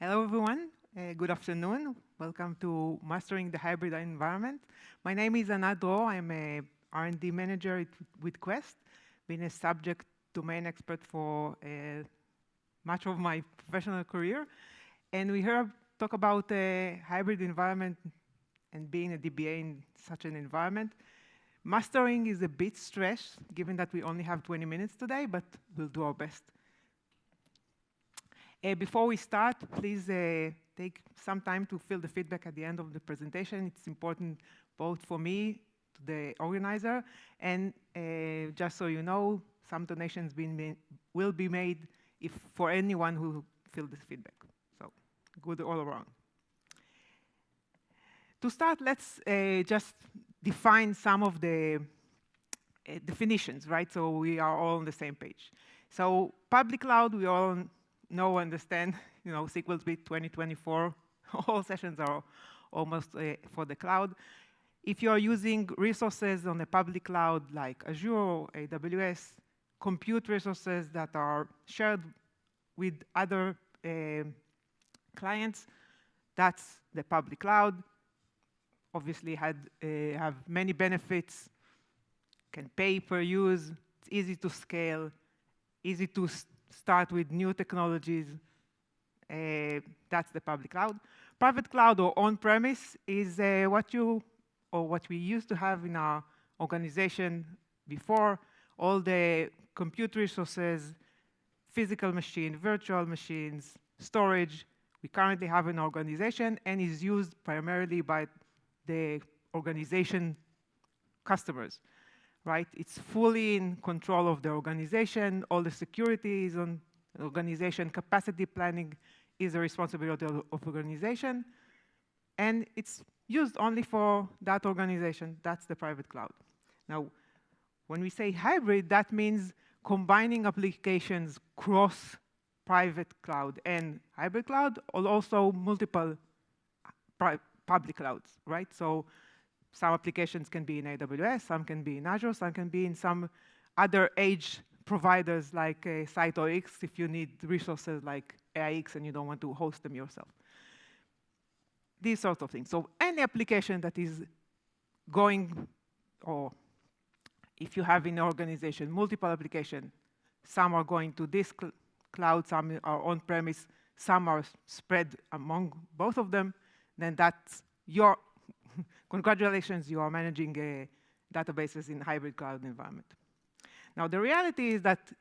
Hello, everyone. Good afternoon. Welcome to Mastering the Hybrid Environment. My name is Anat. I'm a R&D manager with Quest, been a subject domain expert for much of my professional career. And we here talk about a hybrid environment and being a DBA in such an environment. Mastering is a bit stretched, given that we only have 20 minutes today, but we'll do our best. Before we start, please take some time to fill the feedback at the end of the presentation. It's important both for me, the organizer, and just so you know, some donations will be made for anyone who fills the feedback. So good all around. To start, let's just define some of the definitions, right? So we are all on the same page. So public cloud, we all understand, SQL's bit 2024, all sessions are almost for the cloud. If you are using resources on a public cloud like Azure or AWS, compute resources that are shared with other clients, that's the public cloud. Obviously have many benefits, can pay per use, it's easy to scale, easy to start with new technologies. That's the public cloud. Private cloud or on-premise is what we used to have in our organization before. All the compute resources, physical machine, virtual machines, storage, we currently have in our organization and is used primarily by the organization customers. Right? It's fully in control of the organization. All the security is on the organization. Capacity planning is a responsibility of organization. And it's used only for that organization. That's the private cloud. Now, when we say hybrid, that means combining applications cross private cloud and hybrid cloud, or also multiple public clouds, right? So some applications can be in AWS, some can be in Azure, some can be in some other edge providers like SiteOX if you need resources like AIX and you don't want to host them yourself. These sorts of things. So any application that is going, or if you have in an organization multiple applications, some are going to this cloud, some are on-premise, some are spread among both of them, then that's your congratulations, you are managing databases in hybrid cloud environment. Now, the reality is that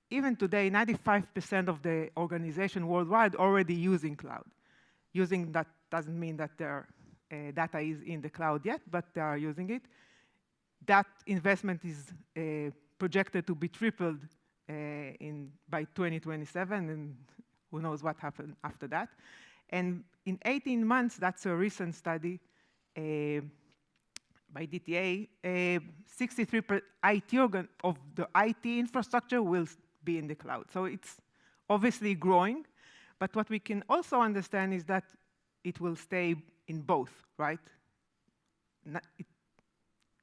even today, 95% of the organization worldwide already using cloud. Using that doesn't mean that their data is in the cloud yet, but they are using it. That investment is projected to be tripled by 2027, and who knows what happens after that. And in 18 months, that's a recent study, by DTA, 63% of the IT infrastructure will be in the cloud. So it's obviously growing, but what we can also understand is that it will stay in both, right?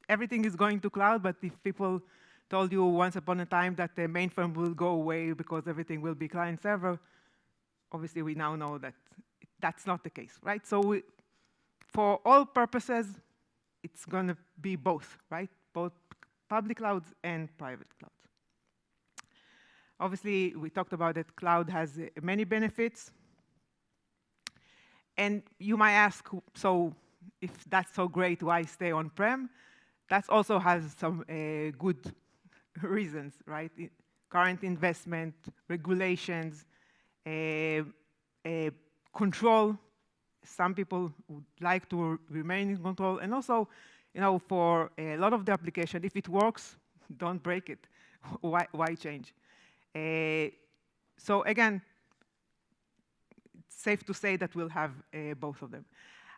Everything is going to cloud, but if people told you once upon a time that the mainframe will go away because everything will be client server, obviously we now know that that's not the case, right? So for all purposes, it's going to be both, right? Both public clouds and private clouds. Obviously, we talked about that cloud has many benefits. And you might ask, so if that's so great, why stay on-prem? That also has some good reasons, right? Current investment, regulations, control. Some people would like to remain in control. And also, for a lot of the application, if it works, don't break it. Why change? So again, it's safe to say that we'll have both of them.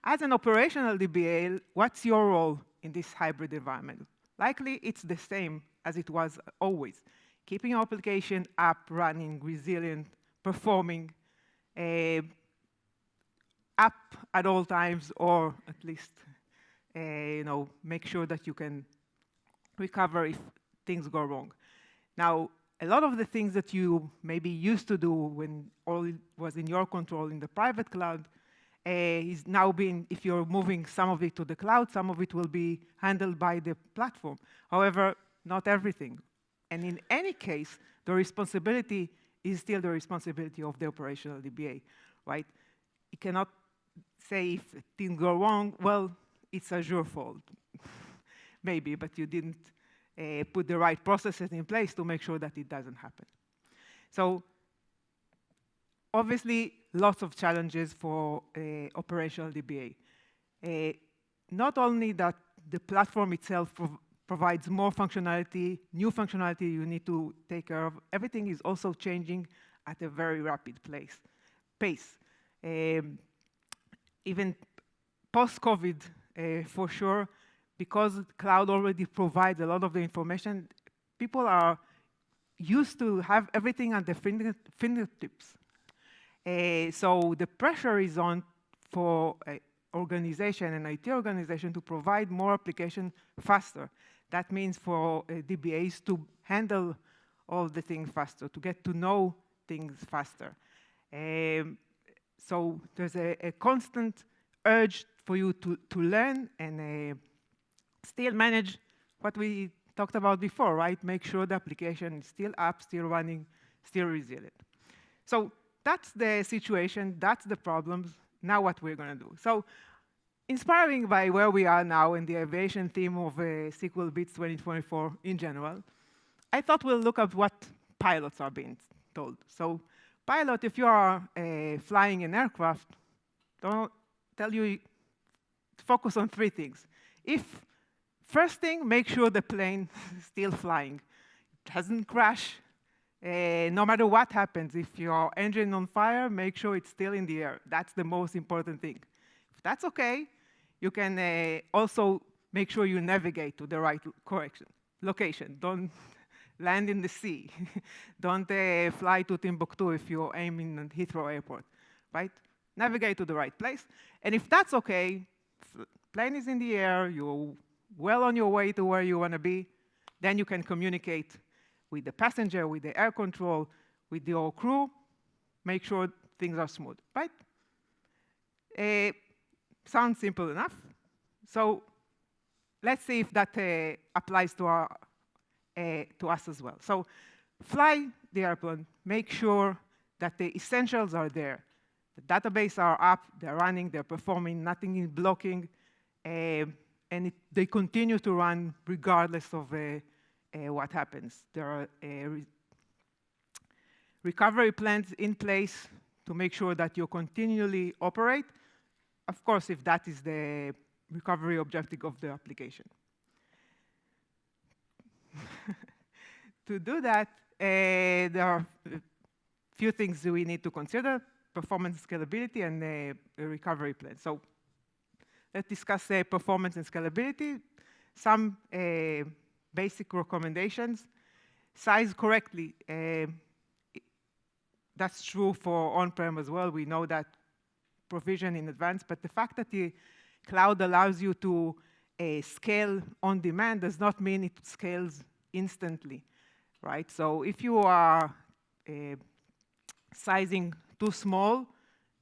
As an operational DBA, what's your role in this hybrid environment? Likely, it's the same as it was always. Keeping your application up, running, resilient, performing, up at all times, or at least make sure that you can recover if things go wrong. Now, a lot of the things that you maybe used to do when all was in your control in the private cloud is now being, if you're moving some of it to the cloud, some of it will be handled by the platform. However, not everything. And in any case, the responsibility is still the responsibility of the operational DBA, right? You cannot say if things go wrong, well, it's Azure fault. Maybe, but you didn't put the right processes in place to make sure that it doesn't happen. So obviously, lots of challenges for operational DBA. Not only that the platform itself provides more functionality, new functionality you need to take care of, everything is also changing at a very rapid pace. Even post-COVID, for sure, because cloud already provides a lot of the information, people are used to have everything at their fingertips. So the pressure is on for organization and IT organization to provide more application faster. That means for DBAs to handle all the things faster, to get to know things faster. So there's a constant urge for you to learn and still manage what we talked about before, right? Make sure the application is still up, still running, still resilient. So that's the situation, that's the problems. Now what we're gonna do. So inspiring by where we are now in the aviation theme of SQL Bits 2024 in general, I thought we'll look at what pilots are being told. So pilot, if you are flying an aircraft, don't tell you to focus on 3 things. First thing, make sure the plane is still flying. It hasn't crashed. No matter what happens, if your engine on fire, make sure it's still in the air. That's the most important thing. If that's okay, you can also make sure you navigate to the right location. Don't land in the sea. Don't fly to Timbuktu if you're aiming at Heathrow Airport, right? Navigate to the right place. And if that's okay, plane is in the air, you're well on your way to where you want to be, then you can communicate with the passenger, with the air control, with your crew, make sure things are smooth, right? Sounds simple enough. So let's see if that applies to us as well. So fly the airplane, make sure that the essentials are there. The database are up, they're running, they're performing, nothing is blocking, and they continue to run regardless of what happens. There are recovery plans in place to make sure that you continually operate, of course, if that is the recovery objective of the application. To do that, there are a few things we need to consider: performance, scalability, and a recovery plan. So let's discuss performance and scalability. Some basic recommendations. Size correctly. That's true for on-prem as well. We know that provision in advance, but the fact that the cloud allows you to scale on demand does not mean it scales instantly, right? So if you are sizing too small,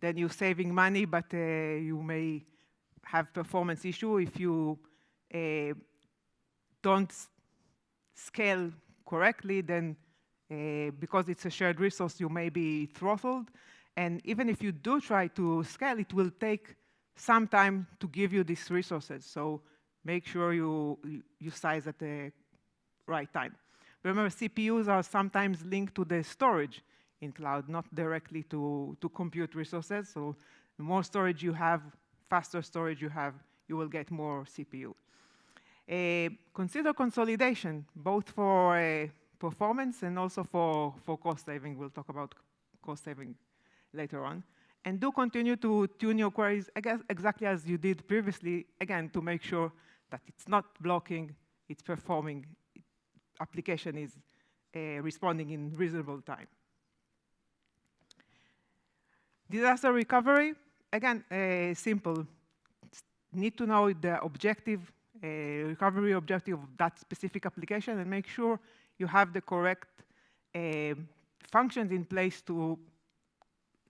then you're saving money, but you may have performance issue. If you don't scale correctly, then because it's a shared resource, you may be throttled. And even if you do try to scale, it will take some time to give you these resources. So make sure you size at the right time. Remember, CPUs are sometimes linked to the storage in cloud, not directly to compute resources. So the more storage you have, faster storage you have, you will get more CPU. Consider consolidation, both for performance and also for cost saving. We'll talk about cost saving later on. And do continue to tune your queries, I guess, exactly as you did previously, again, to make sure that it's not blocking, it's performing, application is responding in reasonable time. Disaster recovery, again, simple. Need to know the objective, recovery objective of that specific application, and make sure you have the correct functions in place to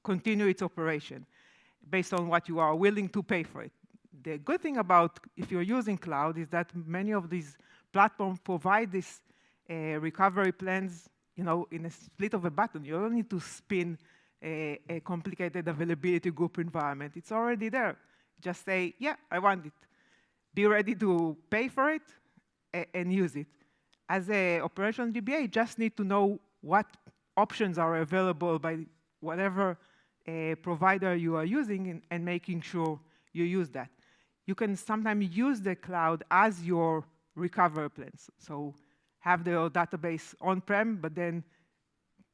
continue its operation based on what you are willing to pay for it. The good thing about if you're using cloud is that many of these platforms provide these recovery plans, in a split of a button. You don't need to spin a complicated availability group environment. It's already there. Just say, yeah, I want it. Be ready to pay for it and use it. As a operational DBA, you just need to know what options are available by whatever provider you are using and making sure you use that. You can sometimes use the cloud as your recovery plans. So have the database on-prem, but then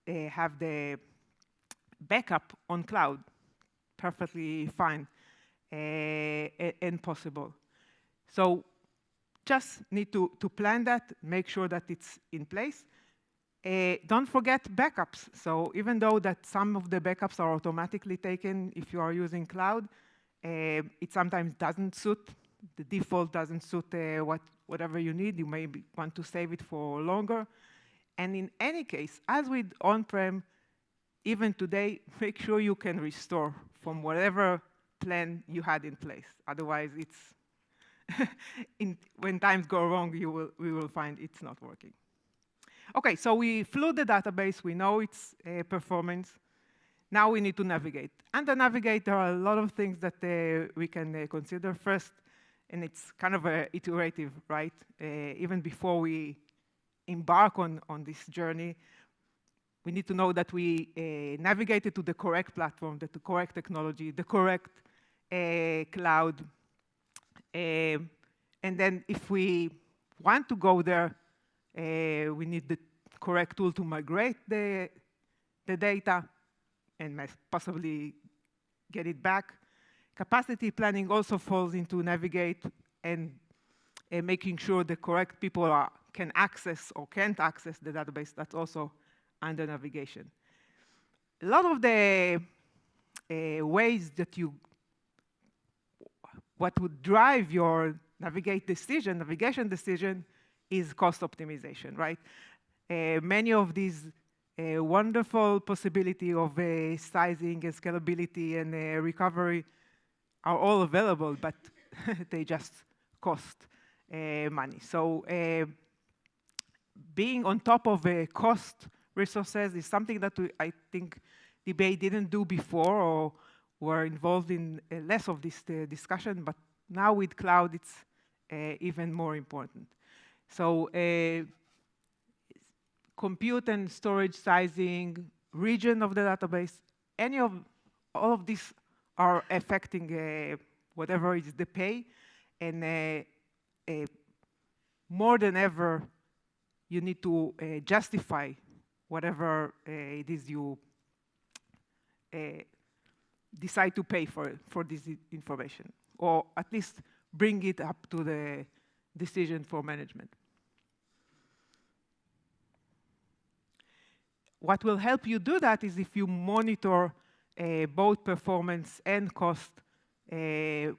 have the backup on cloud. Perfectly fine and possible. So just need to plan that, make sure that it's in place. Don't forget backups. So even though that some of the backups are automatically taken if you are using cloud, it sometimes doesn't suit. The default doesn't suit whatever you need. You may want to save it for longer. And in any case, as with on-prem, even today, make sure you can restore from whatever plan you had in place. Otherwise, it's when times go wrong, we will find it's not working. Okay, so we flew the database. We know its performance. Now we need to navigate. And to navigate, there are a lot of things that we can consider first, and it's kind of iterative, right? Even before we embark on this journey, we need to know that we navigated to the correct platform, the correct technology, the correct cloud. And then if we want to go there, we need the correct tool to migrate the data and possibly get it back. Capacity planning also falls into navigate and making sure the correct people can access or can't access the database. That's also under navigation. A lot of the ways that what would drive your navigation decision is cost optimization, right? Many of these wonderful possibility of sizing and scalability and recovery are all available, but they just cost money. So being on top of cost resources is something that I think DBA didn't do before or were involved in less of this discussion, but now with cloud, it's even more important. So compute and storage sizing, region of the database, all of these are affecting whatever is the pay, and more than ever, you need to justify whatever it is you decide to pay for this information, or at least bring it up to the decision for management. What will help you do that is if you monitor both performance and cost at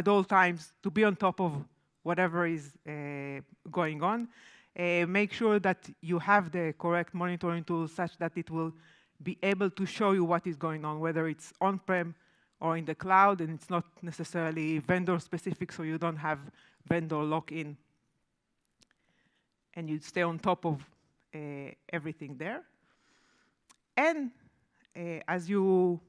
all times to be on top of whatever is going on. Make sure that you have the correct monitoring tools such that it will be able to show you what is going on, whether it's on-prem or in the cloud, and it's not necessarily vendor-specific, so you don't have vendor lock-in. And you stay on top of everything there. And as you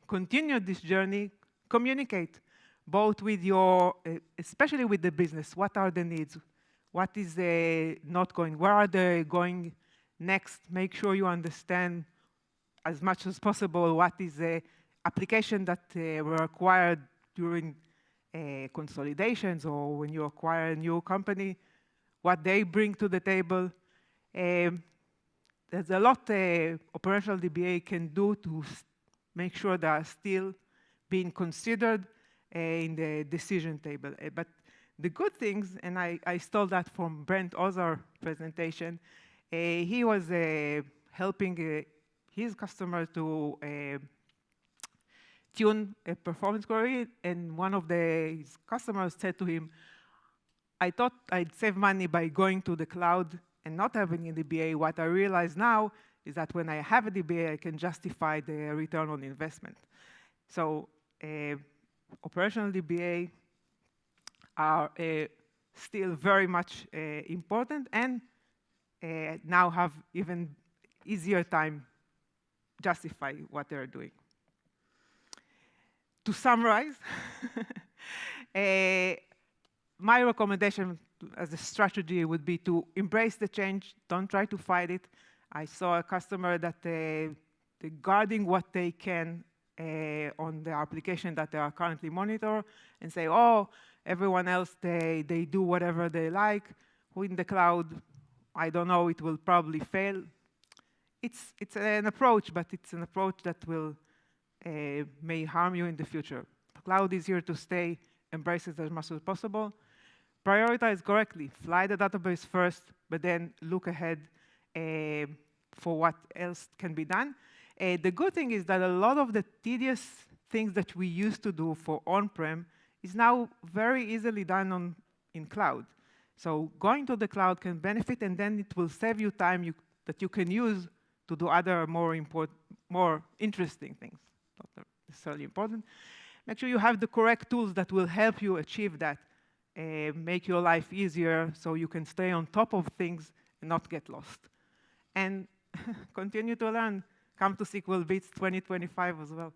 continue this journey, communicate both with your, especially with the business. What are the needs? What is not going? Where are they going next? Make sure you understand as much as possible what is the application that were acquired during consolidations or when you acquire a new company, what they bring to the table. There's a lot operational DBA can do to make sure they are still being considered in the decision table. But the good things, and I stole that from Brent Ozar's presentation, he was helping his customer to tune a performance query, and one of his customers said to him, I thought I'd save money by going to the cloud and not having a DBA. What I realize now is that when I have a DBA, I can justify the return on investment. So operational DBA are still very much important, and now have even easier time justify what they're doing. To summarize, my recommendation as a strategy would be to embrace the change, don't try to fight it. I saw a customer that they're guarding what they can on the application that they are currently monitor and say, oh, everyone else, they do whatever they like. In the cloud, I don't know, it will probably fail. It's an approach, but it's an approach that will may harm you in the future. The cloud is here to stay, embrace it as much as possible. Prioritize correctly, fly the database first, but then look ahead for what else can be done. The good thing is that a lot of the tedious things that we used to do for on-prem is now very easily done in cloud. So going to the cloud can benefit, and then it will save you time that you can use to do other more interesting things, not necessarily important. Make sure you have the correct tools that will help you achieve that, make your life easier so you can stay on top of things and not get lost. And continue to learn. Come to SQL Beats 2025 as well.